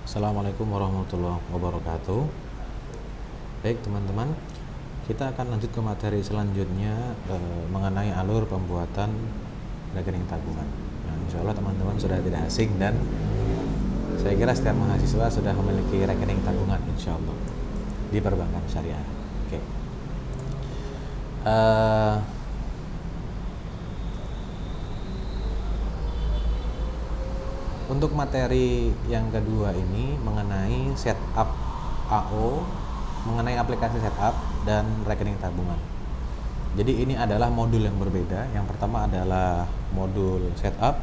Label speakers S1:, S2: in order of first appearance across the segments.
S1: Assalamualaikum warahmatullahi wabarakatuh. Baik teman-teman, kita akan lanjut ke materi selanjutnya mengenai alur pembuatan rekening tabungan. Nah, insya Allah teman-teman sudah tidak asing dan saya kira setiap mahasiswa sudah memiliki rekening tabungan insya Allah di perbankan syariah. Oke. Untuk materi yang kedua ini mengenai setup AO, mengenai aplikasi setup dan rekening tabungan. Jadi ini adalah modul yang berbeda. Yang pertama adalah modul setup,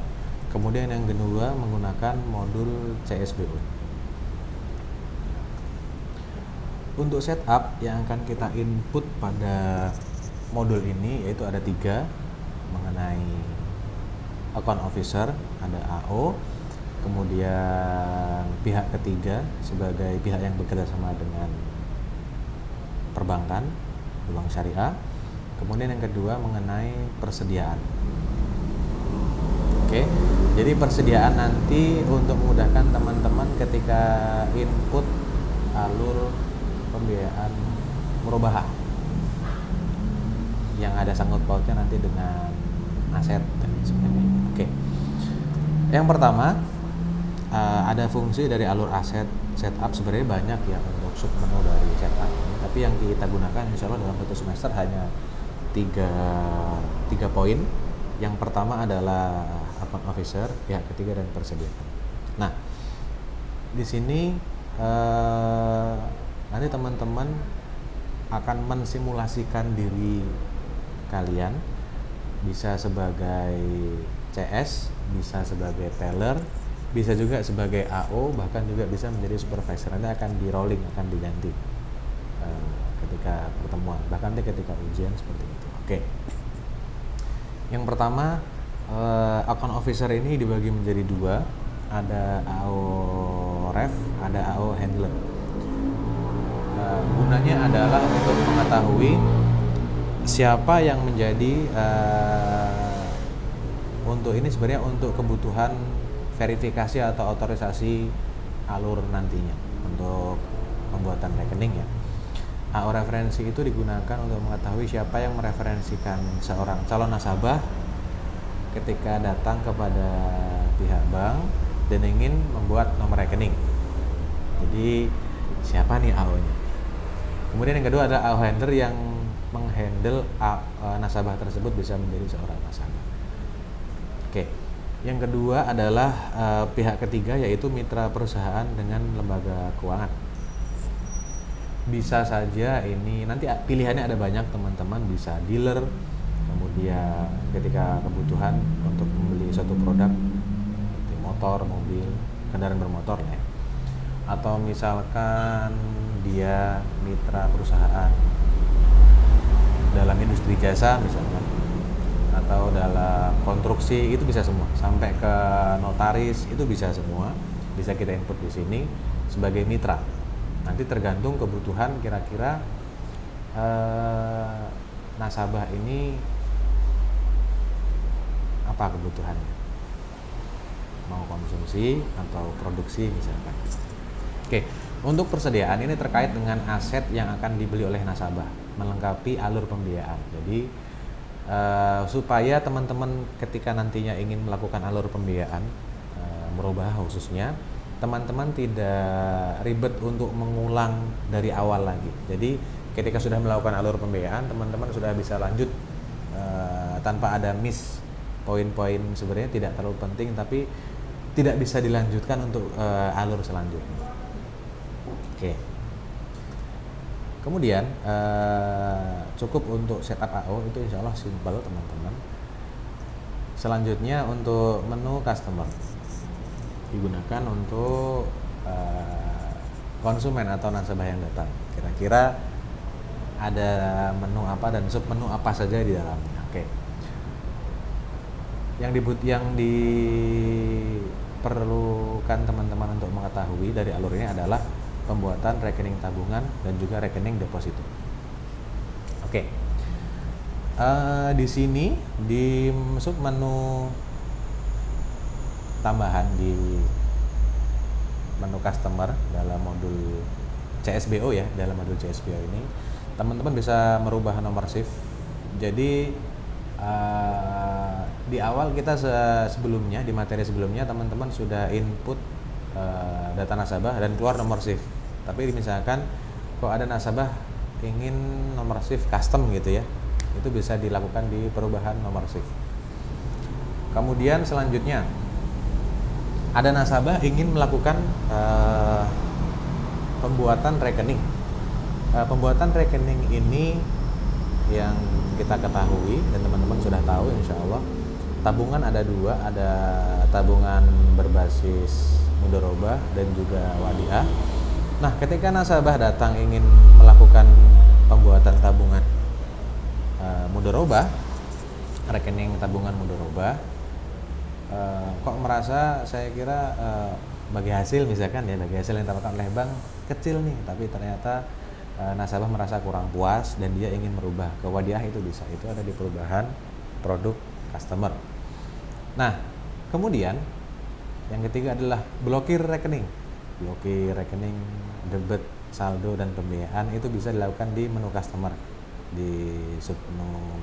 S1: kemudian yang kedua menggunakan modul CSBO. Untuk setup yang akan kita input pada modul ini yaitu ada 3, mengenai account officer, ada AO, kemudian pihak ketiga sebagai pihak yang bekerja sama dengan perbankan, bank syariah, kemudian yang kedua mengenai persediaan. Oke, jadi persediaan nanti untuk memudahkan teman-teman ketika input alur pembiayaan murabahah yang ada sangkut pautnya nanti dengan aset dan sebagainya. Oke, yang pertama ada fungsi dari alur aset setup. Sebenarnya banyak ya untuk submenu dari setup ini, tapi yang kita gunakan insya Allah dalam satu semester hanya tiga poin. Yang pertama adalah account officer, pihak ketiga, dan persediaan. Nah, di sini nanti teman-teman akan mensimulasikan diri kalian, bisa sebagai CS, bisa sebagai teller, bisa juga sebagai AO, bahkan juga bisa menjadi supervisor. Nanti akan di rolling, akan diganti ketika pertemuan, bahkan nanti ketika ujian seperti itu. Oke. Yang pertama, account officer ini dibagi menjadi 2, ada AO ref, ada AO handler. Gunanya adalah untuk mengetahui siapa yang menjadi untuk ini sebenarnya untuk kebutuhan verifikasi atau otorisasi alur nantinya untuk pembuatan rekening ya. AO referensi itu digunakan untuk mengetahui siapa yang mereferensikan seorang calon nasabah ketika datang kepada pihak bank dan ingin membuat nomor rekening. Jadi siapa nih AO-nya? Kemudian yang kedua ada AO handler yang menghandle nasabah tersebut bisa menjadi seorang nasabah. Oke. Yang kedua adalah pihak ketiga, yaitu mitra perusahaan dengan lembaga keuangan. Bisa saja ini nanti pilihannya ada banyak teman-teman, bisa dealer, kemudian ketika kebutuhan untuk membeli suatu produk seperti motor, mobil, kendaraan bermotor ya. Atau misalkan dia mitra perusahaan dalam industri jasa misalkan, atau dalam konstruksi, itu bisa semua, sampai ke notaris itu bisa semua, bisa kita input di sini sebagai mitra. Nanti tergantung kebutuhan kira-kira nasabah ini apa kebutuhannya, mau konsumsi atau produksi misalkan. Oke, untuk persediaan ini terkait dengan aset yang akan dibeli oleh nasabah, melengkapi alur pembiayaan. Jadi supaya teman-teman ketika nantinya ingin melakukan alur pembiayaan murabahah khususnya, teman-teman tidak ribet untuk mengulang dari awal lagi. Jadi ketika sudah melakukan alur pembiayaan, teman-teman sudah bisa lanjut tanpa ada miss poin-poin sebenarnya tidak terlalu penting, tapi tidak bisa dilanjutkan untuk alur selanjutnya. Oke. Kemudian cukup untuk setup AO itu insya Allah simpel teman-teman. Selanjutnya untuk menu customer digunakan untuk konsumen atau nasabah yang datang. Kira-kira ada menu apa dan sub menu apa saja di dalamnya. Oke. Yang diperlukan teman-teman untuk mengetahui dari alur ini adalah pembuatan rekening tabungan dan juga rekening deposito. Oke. Di sini di sub menu tambahan di menu customer dalam modul CSBO ya, dalam modul CSBO ini teman-teman bisa merubah nomor shift. Jadi di awal kita sebelumnya, di materi sebelumnya teman-teman sudah input data nasabah dan keluar nomor shift. Tapi misalkan kok ada nasabah ingin nomor shift custom gitu ya, itu bisa dilakukan di perubahan nomor shift. Kemudian selanjutnya ada nasabah ingin melakukan pembuatan rekening. Pembuatan rekening ini yang kita ketahui dan teman-teman sudah tahu insya Allah, tabungan ada dua, ada tabungan berbasis mudharabah dan juga wadiah. Nah, ketika nasabah datang ingin melakukan pembuatan tabungan mudharabah, rekening tabungan mudharabah, kok merasa saya kira bagi hasil misalkan ya, bagi hasil yang didapatkan oleh bank kecil nih, tapi ternyata nasabah merasa kurang puas dan dia ingin merubah ke wadiah, itu bisa, itu ada di perubahan produk customer. Nah, kemudian yang ketiga adalah blokir rekening. Blokir rekening, debit, saldo, dan pembiayaan itu bisa dilakukan di menu customer di submenu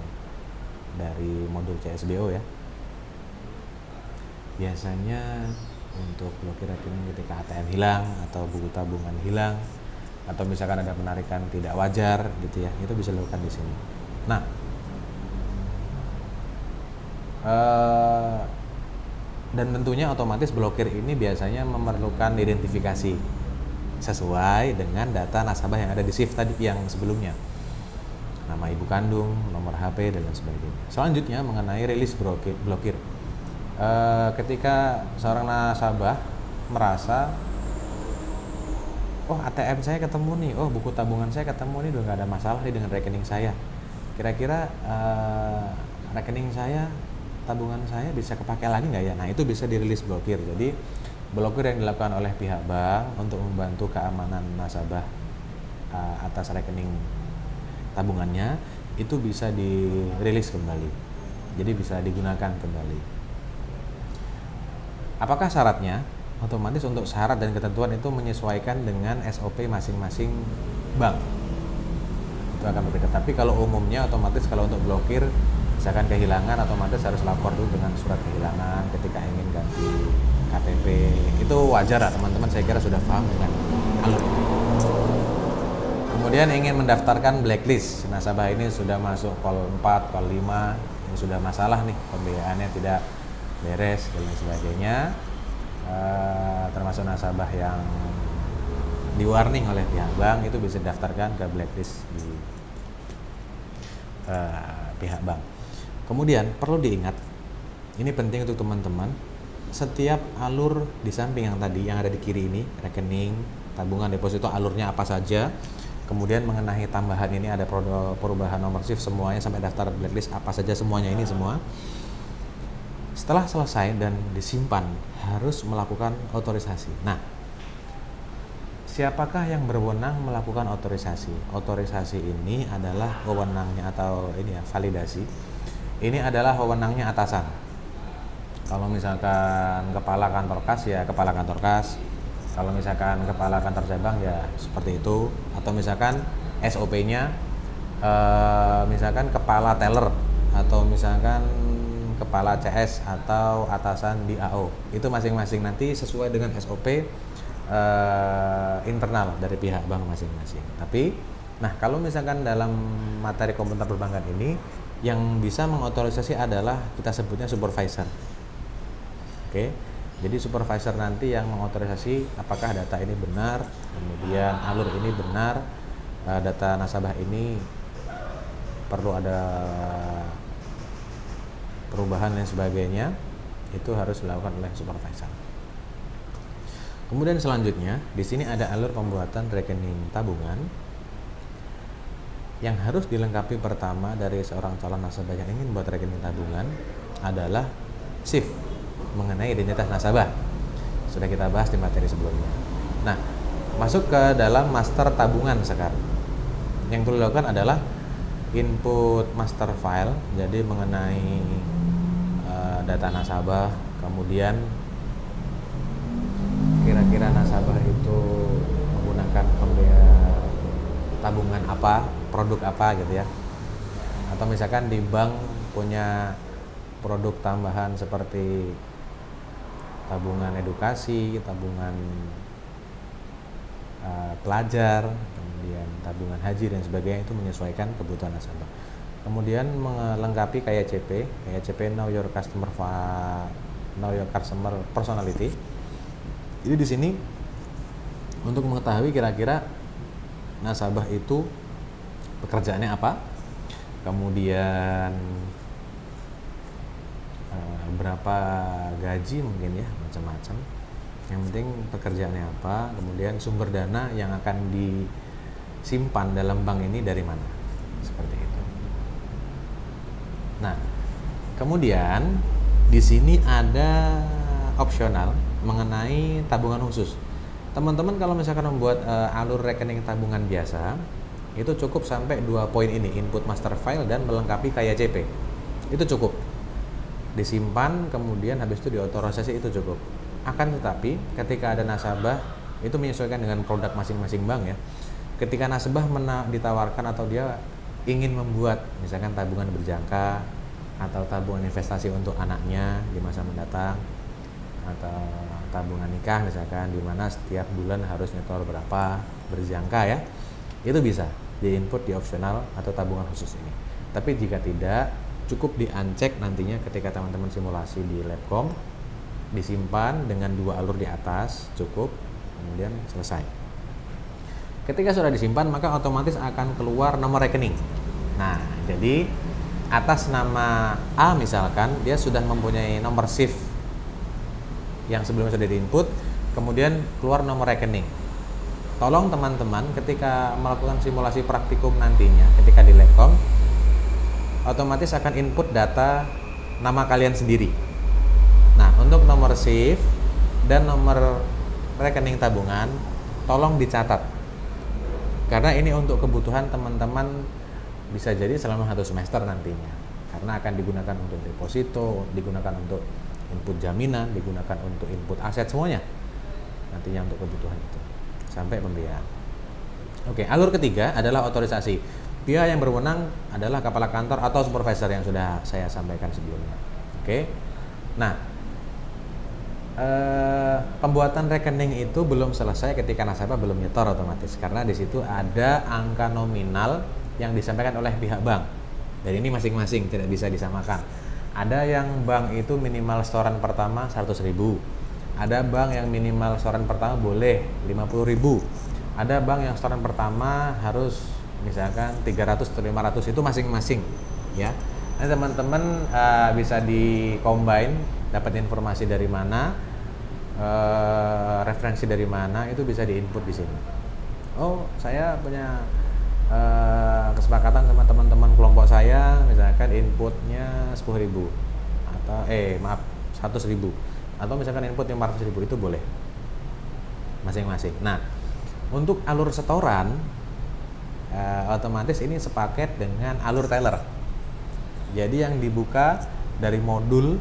S1: dari modul CSBO ya. Biasanya untuk blokir rekening ketika ATM hilang atau buku tabungan hilang, atau misalkan ada penarikan tidak wajar gitu ya, itu bisa dilakukan di sini. Nah, dan tentunya otomatis blokir ini biasanya memerlukan identifikasi sesuai dengan data nasabah yang ada di shift tadi yang sebelumnya, nama ibu kandung, nomor HP, dan lain sebagainya. Selanjutnya mengenai rilis blokir. Ketika seorang nasabah merasa, oh ATM saya ketemu nih, oh buku tabungan saya ketemu nih, udah nggak ada masalah nih dengan rekening saya. Kira-kira rekening saya, tabungan saya bisa kepakai lagi nggak ya? Nah, itu bisa dirilis blokir. Jadi blokir yang dilakukan oleh pihak bank untuk membantu keamanan nasabah atas rekening tabungannya itu bisa dirilis kembali. Jadi bisa digunakan kembali. Apakah syaratnya? Otomatis untuk syarat dan ketentuan itu menyesuaikan dengan SOP masing-masing bank. Itu akan berbeda. Tapi kalau umumnya otomatis kalau untuk blokir, misalkan kehilangan, otomatis harus lapor dulu dengan surat kehilangan ketika ingin ganti KTP. Itu wajar lah teman-teman, saya kira sudah paham dengan alur. Kemudian ingin mendaftarkan blacklist. Nasabah ini sudah masuk call 4, call 5, ini sudah masalah nih, pembiayaannya tidak beres dan lain sebagainya. Termasuk nasabah yang di warning oleh pihak bank, itu bisa didaftarkan ke blacklist di pihak bank. Kemudian perlu diingat, ini penting untuk teman-teman, setiap alur di samping yang tadi yang ada di kiri ini, rekening, tabungan, deposito, alurnya apa saja, kemudian mengenai tambahan ini ada perubahan nomor shift, semuanya sampai daftar blacklist apa saja, semuanya ini semua setelah selesai dan disimpan harus melakukan otorisasi. Nah, siapakah yang berwenang melakukan otorisasi? Otorisasi ini adalah wewenangnya, atau ini ya, validasi. Ini adalah wewenangnya atasan. Kalau misalkan kepala kantor kas ya kepala kantor kas. Kalau misalkan kepala kantor cabang ya seperti itu. Atau misalkan SOP-nya misalkan kepala teller, atau misalkan kepala CS atau atasan di AO, itu masing-masing nanti sesuai dengan SOP internal dari pihak bank masing-masing. Tapi, nah kalau misalkan dalam materi komputer perbankan ini yang bisa mengotorisasi adalah kita sebutnya supervisor. Oke, jadi supervisor nanti yang mengotorisasi apakah data ini benar, kemudian alur ini benar, data nasabah ini perlu ada perubahan dan sebagainya, itu harus dilakukan oleh supervisor. Kemudian selanjutnya di sini ada alur pembuatan rekening tabungan yang harus dilengkapi pertama dari seorang calon nasabah yang ingin buat rekening tabungan adalah SIF mengenai identitas nasabah. Sudah kita bahas di materi sebelumnya. Nah, masuk ke dalam master tabungan sekarang. Yang perlu dilakukan adalah input master file, jadi mengenai data nasabah, kemudian kira-kira nasabah apa, produk apa gitu ya. Atau misalkan di bank punya produk tambahan seperti tabungan edukasi, tabungan pelajar, kemudian tabungan haji dan sebagainya, itu menyesuaikan kebutuhan nasabah. Kemudian melengkapi KYCP Know Your Customer Personality. Jadi di sini untuk mengetahui kira-kira nasabah itu pekerjaannya apa, kemudian berapa gaji mungkin ya, macam-macam. Yang penting pekerjaannya apa, kemudian sumber dana yang akan disimpan dalam bank ini dari mana, seperti itu. Nah, kemudian di sini ada opsional mengenai tabungan khusus. Teman-teman kalau misalkan membuat alur rekening tabungan biasa, itu cukup sampai 2 poin ini, input master file dan melengkapi KYCP. Itu cukup. Disimpan, kemudian habis itu diotorisasi, itu cukup. Akan tetapi ketika ada nasabah, itu menyesuaikan dengan produk masing-masing bank ya. Ketika nasabah ditawarkan atau dia ingin membuat misalkan tabungan berjangka atau tabungan investasi untuk anaknya di masa mendatang, atau tabungan nikah misalkan, di mana setiap bulan harus nyetor berapa berjangka ya, itu bisa di input di opsional atau tabungan khusus ini. Tapi jika tidak, cukup di-uncheck nantinya ketika teman-teman simulasi di Labcom, disimpan dengan 2 alur di atas, cukup, kemudian selesai. Ketika sudah disimpan, maka otomatis akan keluar nomor rekening. Nah, jadi atas nama A misalkan, dia sudah mempunyai nomor SIF yang sebelumnya sudah di-input, kemudian keluar nomor rekening. Tolong teman-teman ketika melakukan simulasi praktikum nantinya, ketika di Labcom, otomatis akan input data nama kalian sendiri. Nah, untuk nomor SIF dan nomor rekening tabungan, tolong dicatat. Karena ini untuk kebutuhan teman-teman bisa jadi selama 1 semester nantinya. Karena akan digunakan untuk deposito, digunakan untuk input jaminan, digunakan untuk input aset semuanya. Nantinya untuk kebutuhan itu. Sampai pembiayaan. Oke, alur ketiga adalah otorisasi. Pihak yang berwenang adalah kepala kantor atau supervisor yang sudah saya sampaikan sebelumnya. Oke. Nah, pembuatan rekening itu belum selesai ketika nasabah belum nyetor otomatis, karena di situ ada angka nominal yang disampaikan oleh pihak bank. Dan ini masing-masing tidak bisa disamakan. Ada yang bank itu minimal setoran pertama 100.000. Ada bank yang minimal setoran pertama boleh 50.000. Ada bank yang setoran pertama harus misalkan 300 atau 500, itu masing-masing ya. Nah, teman-teman bisa di-combine, dapat informasi dari mana, referensi dari mana, itu bisa di-input di sini. Oh, saya punya kesepakatan sama teman-teman kelompok saya, misalkan inputnya 10.000 atau 100.000, atau misalkan input 500.000, itu boleh masing-masing. Nah, untuk alur setoran otomatis ini sepaket dengan alur teller. Jadi yang dibuka dari modul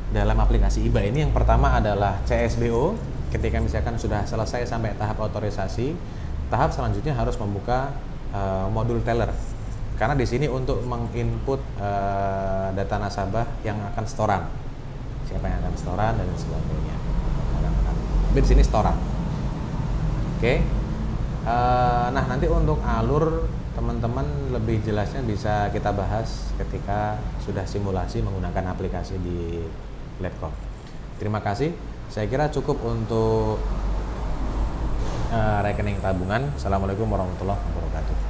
S1: dalam aplikasi IBA ini, yang pertama adalah CSBO. Ketika misalkan sudah selesai sampai tahap otorisasi, tahap selanjutnya harus membuka modul teller. Karena di sini untuk menginput data nasabah yang akan setoran, siapa yang akan setoran dan sebagainya. Tapi di sini setoran. Oke. Nah, nanti untuk alur teman-teman lebih jelasnya bisa kita bahas ketika sudah simulasi menggunakan aplikasi di Labcom. Terima kasih. Saya kira cukup untuk rekening tabungan. Assalamualaikum warahmatullahi wabarakatuh.